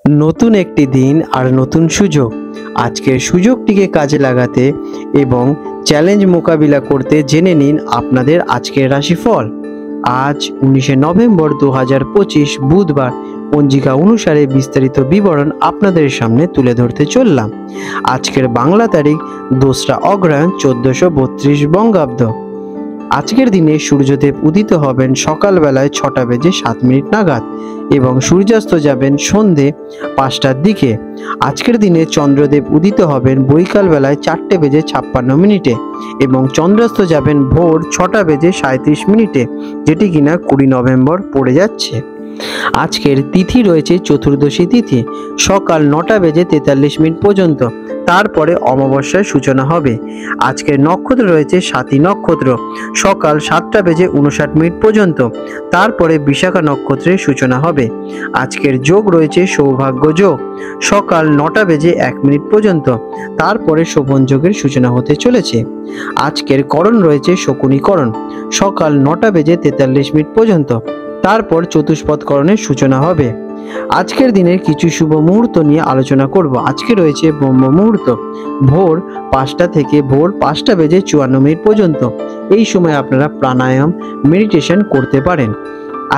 নতুন একটি দিন আর নতুন সুযোগ। আজকের সুযোগটিকে কাজে লাগাতে এবং চ্যালেঞ্জ মোকাবিলা করতে জেনে নিন আপনাদের আজকের রাশিফল। আজ 19 নভেম্বর 2025 বুধবার পঞ্জিকা অনুসারে বিস্তারিত বিবরণ আপনাদের সামনে তুলে ধরতে চললাম। আজকের বাংলা তারিখ 2রা অগ্রহায়ণ 1432 বঙ্গাব্দ। আজকের দিনে সূর্যদেব উদিত হবেন সকালবেলায় 6টা বেজে 7 মিনিট নাগাদ এবং সূর্যাস্ত যাবেন সন্ধে 5টার দিকে। আজকের দিনে চন্দ্রদেব উদিত হবেন বৈকাল বেলায় 4টে বেজে 56 মিনিটে এবং চন্দ্রাস্ত যাবেন ভোর 6টা বেজে 37 মিনিটে, যেটি কিনা 20 নভেম্বর পড়ে যাচ্ছে। আজকের তিথি রয়েছে চতুর্দশী তিথি, সকাল 9টা বেজে 43 মিনিট পর্যন্ত, তারপরে অমাবস্যার সূচনা হবে। আজকের নক্ষত্র রয়েছে স্বাতী নক্ষত্র, সকাল 7টা বেজে 59 মিনিট পর্যন্ত, তারপরে বিশাখা নক্ষত্রের সূচনা হবে। আজকের যোগ রয়েছে সৌভাগ্য যোগ, সকাল 9টা বেজে 1 মিনিট পর্যন্ত, তারপরে শোভন যোগের সূচনা হতে চলেছে। আজকের করণ রয়েছে শকুনীকরণ, সকাল 9টা বেজে 43 মিনিট পর্যন্ত, তারপর চতুষ্পদ করণের সূচনা হবে। আজকের দিনের কিছু শুভ মুহূর্ত নিয়ে আলোচনা করব। আজকে রয়েছে ব্রহ্ম মুহূর্ত, ভোর 5টা থেকে ভোর 5টা বেজে 54 মিনিট পর্যন্ত। এই সময় আপনারা প্রাণায়াম মেডিটেশন করতে পারেন।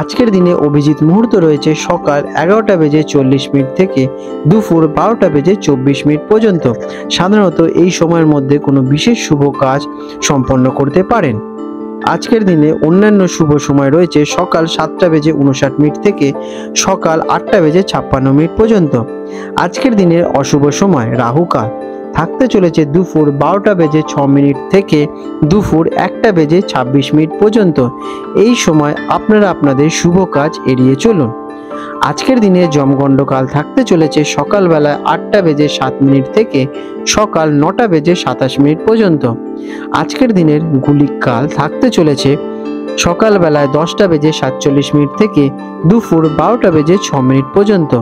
আজকের দিনে অভিজিৎ মুহূর্ত রয়েছে সকাল 11টা বেজে 40 মিনিট থেকে দুপুর 12টা বেজে 24 মিনিট পর্যন্ত। সাধারণত এই সময়ের মধ্যে কোনো বিশেষ শুভ কাজ সম্পন্ন করতে পারেন। আজকের দিনে অন্যান্য শুভ সময় রয়েছে সকাল 7টা বেজে 59 মিনিট থেকে সকাল 8টা বেজে 56 মিনিট পর্যন্ত। আজকের দিনের অশুভ সময় রাহুকাল থাকতে চলেছে দুপুর 12টা বেজে 6 মিনিট থেকে দুপুর 1টা বেজে 26 মিনিট পর্যন্ত। এই সময় আপনারা আপনাদের শুভ কাজ এড়িয়ে চলুন। আজকের দিনে যমগণ্ডকাল থাকতে চলেছে সকালবেলায় 8টা বেজে 7 মিনিট থেকে সকাল 9টা বেজে 27 মিনিট পর্যন্ত। আজকের দিনের গুলিক কাল থাকতে চলেছে সকালবেলায় 10টা বেজে 47 মিনিট থেকে দুপুর 12টা বেজে 6 মিনিট পর্যন্ত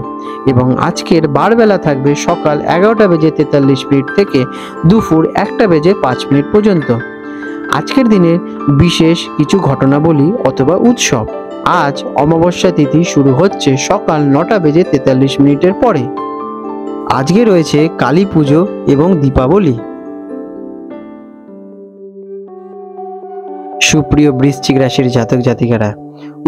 এবং আজকের বারবেলা থাকবে সকাল 11টা বেজে 43 মিনিট থেকে দুপুর 1টা বেজে 5 মিনিট পর্যন্ত। আজকের দিনের বিশেষ কিছু ঘটনাবলী অথবা উৎসব। আজ অমাবস্যা তিথি শুরু হচ্ছে সকাল 9টা বেজে 43 মিনিটের পরে। আজকে রয়েছে কালী পুজো এবং দীপাবলি। সুপ্রিয় বৃশ্চিক রাশির জাতক জাতিকারা,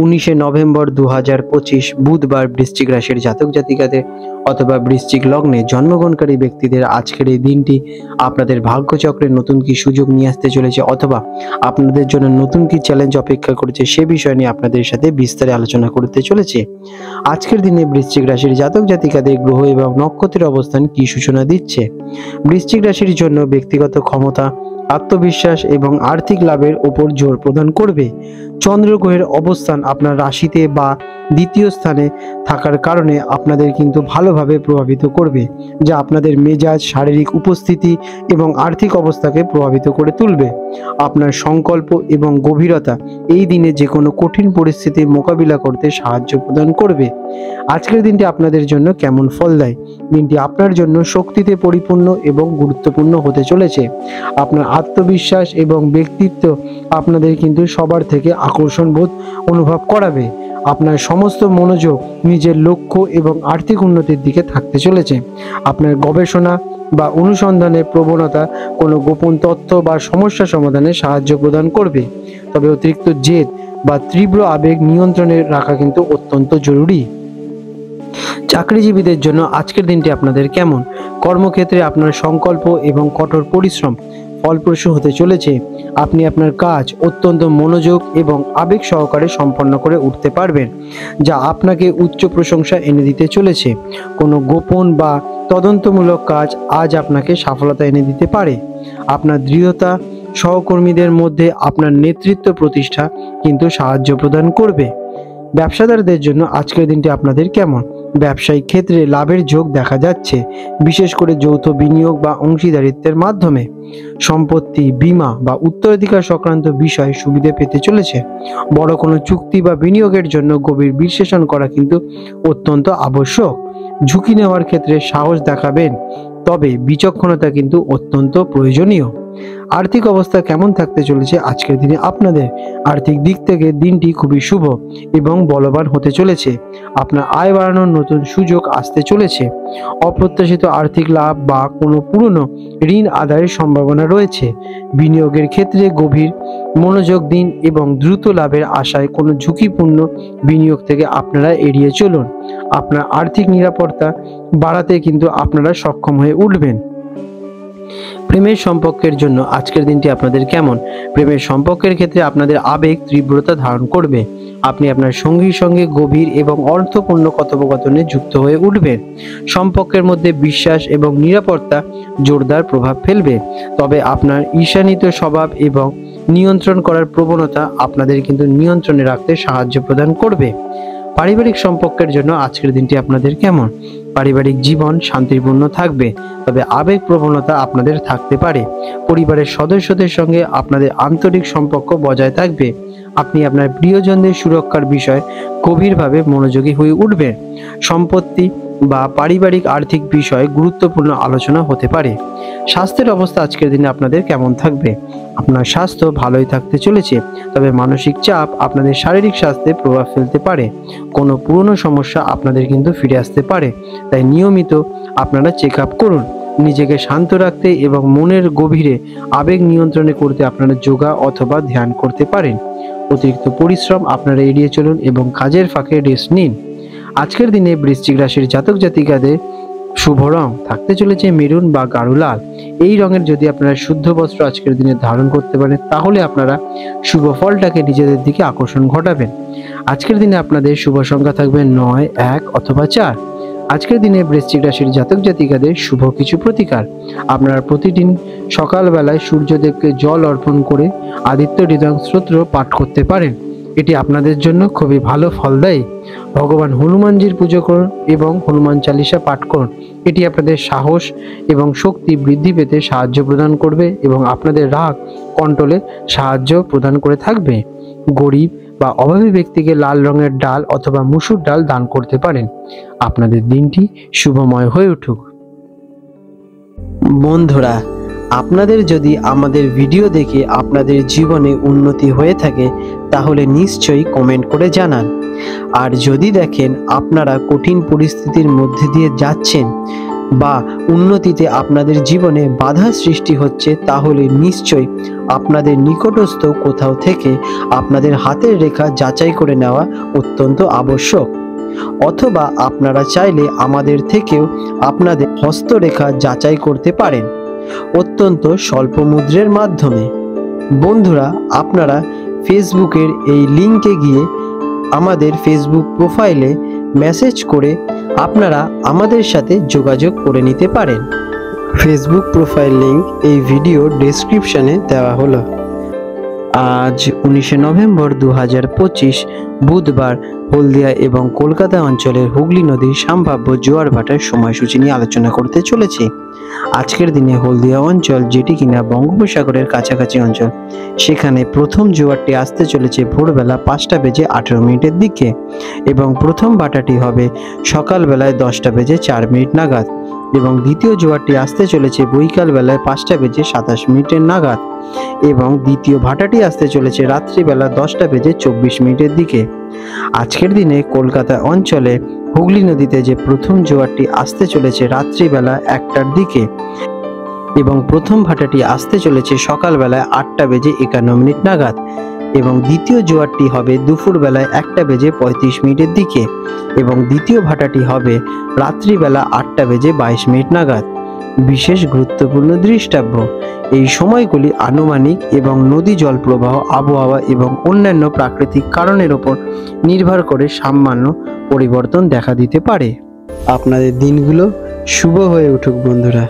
19 নভেম্বর 2025 বুধবার বৃশ্চিক রাশির জাতক জাতিকাদের অথবা বৃশ্চিক লগ্নে জন্মগ্রহণকারী ব্যক্তিদের আজকের এই দিনটি আপনাদের ভাগ্যচক্রে নতুন কি সুযোগ নিয়ে আসতে চলেছে অথবা আপনাদের জন্য নতুন কি চ্যালেঞ্জ অপেক্ষা করছে সে বিষয় নিয়ে আপনাদের সাথে বিস্তারে আলোচনা করতে চলেছে। আজকের দিনে বৃশ্চিক রাশির জাতক জাতিকাদের গ্রহ এবং নক্ষত্রের অবস্থান কি সূচনা দিচ্ছে। বৃশ্চিক রাশির জন্য ব্যক্তিগত ক্ষমতা, আত্মবিশ্বাস এবং আর্থিক লাভের উপর জোর প্রদান করবে। চন্দ্র গ্রহের অবস্থান আপনার রাশিতে বা দ্বিতীয় স্থানে থাকার কারণে আপনাদের কিন্তু ভালোভাবে প্রভাবিত করবে, যা আপনাদের মেজাজ, শারীরিক উপস্থিতি এবং আর্থিক অবস্থাকে প্রভাবিত করে তুলবে। আপনার সংকল্প এবং গভীরতা এই দিনে যে কোনো কঠিন পরিস্থিতির মোকাবিলা করতে সাহায্য প্রদান করবে। আজকের দিনটি আপনাদের জন্য কেমন ফল দেয়? দিনটি আপনার জন্য শক্তিতে পরিপূর্ণ এবং গুরুত্বপূর্ণ হতে চলেছে। আপনার আত্মবিশ্বাস এবং ব্যক্তিত্ব আপনাদের কিন্তু সবার থেকে আকর্ষণ বোধ অনুভব করাবে। আপনার সমস্ত মনোযোগ নিজের লক্ষ্য এবং আর্থিক উন্নতির দিকে থাকতে চলেছে। আপনার গবেষণা বা অনুসন্ধানের প্রবণতা কোনো গোপন তথ্য বা সমস্যা সমাধানে সাহায্য প্রদান করবে। তবে অতিরিক্ত জেদ বা তীব্র আবেগ নিয়ন্ত্রণে রাখা কিন্তু অত্যন্ত জরুরি। চাকরিজীবীদের জন্য আজকের দিনটি আপনাদের কেমন? কর্মক্ষেত্রে আপনার সংকল্প এবং কঠোর পরিশ্রম ফলপ্রসূ হতে চলেছে। আপনি আপনার কাজ অত্যন্ত মনোযোগ এবং আবেগ সহকারে সম্পন্ন করে উঠতে পারবেন, যা আপনাকে উচ্চ প্রশংসা এনে দিতে চলেছে। কোনো গোপন বা তদন্তমূলক কাজ আজ আপনাকে সফলতা এনে দিতে পারে। আপনার দৃঢ়তা সহকর্মীদের মধ্যে আপনার নেতৃত্ব প্রতিষ্ঠা কিন্তু সাহায্য প্রদান করবে। ব্যবসাদারদের জন্য আজকের দিনটি আপনাদের কেমন? ব্যবসায়িক ক্ষেত্রে লাভের যোগ দেখা যাচ্ছে, বিশেষ করে যৌথ বিনিয়োগ বা অংশীদারিত্বের মাধ্যমে। সম্পত্তি, বীমা বা উত্তরাধিকার সংক্রান্ত বিষয়ে সুবিধা পেতে চলেছে। বড় কোনো চুক্তি বা বিনিয়োগের জন্য গভীর বিশ্লেষণ করা কিন্তু অত্যন্ত আবশ্যক। ঝুঁকি নেওয়ার ক্ষেত্রে সাহস দেখাবেন, তবে বিচক্ষণতা কিন্তু অত্যন্ত প্রয়োজনীয়। আর্থিক অবস্থা কেমন থাকতে চলেছে আজকের দিনে আপনাদের? আর্থিক দিক থেকে দিনটি খুবই শুভ এবং বলবান হতে চলেছে। আপনার আয় বাড়ানোর নতুন সুযোগ আসতে চলেছে। অপ্রত্যাশিত আর্থিক লাভ বা কোনো পুরনো ঋণ আদায়ের সম্ভাবনা রয়েছে। বিনিয়োগের ক্ষেত্রে গভীর মনোযোগ দিন এবং দ্রুত লাভের আশায় কোনো ঝুঁকিপূর্ণ বিনিয়োগ থেকে আপনারা এড়িয়ে চলুন। আপনার আর্থিক নিরাপত্তা বাড়াতে কিন্তু আপনারা সক্ষম হয়ে উঠবেন। প্রেমের সম্পর্কের জন্য আজকের দিনটি আপনাদের কেমন? প্রেমের সম্পর্কের ক্ষেত্রে আপনাদের আবেগ তীব্রতা ধারণ করবে। আপনি আপনার সঙ্গীর সঙ্গে গভীর এবং অর্থপূর্ণ কথোপকথনে যুক্ত হয়ে উঠবেন। সম্পর্কের মধ্যে বিশ্বাস এবং নিরাপত্তা জোরদার প্রভাব ফেলবে। তবে আপনার ঈর্ষান্বিত স্বভাব এবং নিয়ন্ত্রণ করার প্রবণতা আপনাদের কিন্তু নিয়ন্ত্রণে রাখতে সাহায্য প্রদান করবে। পারিবারিক সম্পর্কের জন্য আজকের দিনটি আপনাদের কেমন? পারিবারিক জীবন শান্তিপূর্ণ থাকবে, তবে আবেগ প্রবণতা আপনাদের থাকতে পারে। পরিবারের সদস্যদের সঙ্গে আপনাদের আন্তরিক সম্পর্ক বজায় থাকবে। আপনি আপনার প্রিয়জনদের সুরক্ষার বিষয়ে গভীরভাবে মনোযোগী হয়ে উঠবেন। সম্পত্তি বা পারিবারিক আর্থিক বিষয়ে গুরুত্বপূর্ণ আলোচনা হতে পারে। স্বাস্থ্যের অবস্থা আজকের দিনে আপনাদের কেমন থাকবে? আপনার স্বাস্থ্য ভালোই থাকতে চলেছে, তবে মানসিক চাপ আপনাদের শারীরিক স্বাস্থ্যে প্রভাব ফেলতে পারে। কোনো পুরনো সমস্যা আপনাদের কিন্তু ফিরে আসতে পারে, তাই নিয়মিত আপনারা চেক আপ করুন। নিজেকে শান্ত রাখতে এবং মনের গভীরে আবেগ নিয়ন্ত্রণে করতে আপনারা যোগা অথবা ধ্যান করতে পারেন। অতিরিক্ত পরিশ্রম আপনারা এড়িয়ে চলুন এবং কাজের ফাঁকে রেস্ট নিন। আজকের দিনে বৃশ্চিক রাশির জাতক জাতিকাদের শুভ রং থাকতে চলেছে মেরুন বা গাঢ় লাল। এই রঙের যদি আপনারা শুদ্ধ বস্ত্র আজকের দিনে ধারণ করতে পারেন, তাহলে আপনারা শুভ ফলটাকে নিজেদের দিকে আকর্ষণ ঘটাবেন। আজকের দিনে আপনাদের শুভ সংখ্যা থাকবে 9, 1 অথবা 4। আজকের দিনে বৃশ্চিক রাশির জাতক জাতিকাদের শুভ কিছু প্রতিকার। আপনারা প্রতিদিন সকালবেলায় সূর্যদেবকে জল অর্পণ করে আদিত্য হৃদয় স্তোত্র পাঠ করতে পারেন। এটি আপনাদের জন্য খুবই ভালো ফল দেয়। ভগবান হনুমানজির পুজো করুন এবং হনুমান চালিসা পাঠ করুন। এটি আপনাদের সাহস এবং শক্তি বৃদ্ধি পেতে সাহায্য প্রদান করবে এবং আপনাদের রাগ কন্ট্রোলে সাহায্য প্রদান করে থাকবে। গরিব বা অভাবী ব্যক্তিকে লাল রঙের ডাল অথবা মুসুর ডাল দান করতে পারেন। আপনাদের দিনটি শুভময় হয়ে উঠুক। বন্ধুরা, আপনাদের যদি আমাদের ভিডিও দেখে আপনাদের জীবনে উন্নতি হয়ে থাকে, তাহলে নিশ্চয়ই কমেন্ট করে জানান। আর যদি দেখেন আপনারা কঠিন পরিস্থিতির মধ্যে দিয়ে যাচ্ছেন বা উন্নতিতে আপনাদের জীবনে বাধা সৃষ্টি হচ্ছে, তাহলে নিশ্চয়ই আপনাদের নিকটস্থ কোথাও থেকে আপনাদের হাতের রেখা যাচাই করে নেওয়া অত্যন্ত আবশ্যক। অথবা আপনারা চাইলে আমাদের থেকেও আপনাদের হস্তরেখা যাচাই করতে পারেন অত্যন্ত স্বল্প মূল্যের মাধ্যমে। বন্ধুরা, আপনারা ফেসবুকের এই লিঙ্কে গিয়ে আমাদের ফেসবুক প্রোফাইলে মেসেজ করে আপনারা আমাদের সাথে যোগাযোগ করে নিতে পারেন। ফেসবুক প্রোফাইল লিঙ্ক এই ভিডিও ডেসক্রিপশনে দেওয়া হলো। আজ 19 নভেম্বর 2025 বুধবার হলদিয়া এবং কলকাতা অঞ্চলের হুগলি নদীর সম্ভাব্য জোয়ার ভাটার সময়সূচি নিয়ে আলোচনা করতে চলেছি। আজকের দিনে হলদিয়া অঞ্চল, যেটি কিনা বঙ্গোপসাগরের কাছাকাছি অঞ্চল, সেখানে প্রথম জোয়ারটি আসতে চলেছে ভোরবেলা 5:18 দিকে এবং প্রথম ভাটাটি হবে সকালবেলায় 10:04 নাগাদ এবং দ্বিতীয় জোয়ারটি আসতে চলেছে বৈকাল বেলায় 5:27 নাগাদ এবং দ্বিতীয় ভাটাটি আসতে চলেছে রাত্রিবেলা 10:24 দিকে। আজকের দিনে কলকাতা অঞ্চলে হুগলি নদীতে যে প্রথম জোয়ারটি আসতে চলেছে রাত্রিবেলা 1টার দিকে এবং প্রথম ভাটাটি আসতে চলেছে সকালবেলায় 8:51 নাগাদ এবং দ্বিতীয় জোয়ারটি হবে দুপুরবেলায় 1:35 দিকে এবং দ্বিতীয় ভাটাটি হবে রাত্রিবেলা 8:22 নাগাদ। বিশেষ গুরুত্বপূর্ণ দৃষ্টাব্য, এই সময়গুলি আনুমানিক এবং নদী জল প্রবাহ, আবহাওয়া এবং অন্যান্য প্রাকৃতিক কারণের উপর নির্ভর করে সামান্য পরিবর্তন দেখা দিতে পারে। আপনাদের দিনগুলো শুভ হয়ে উঠুক বন্ধুরা।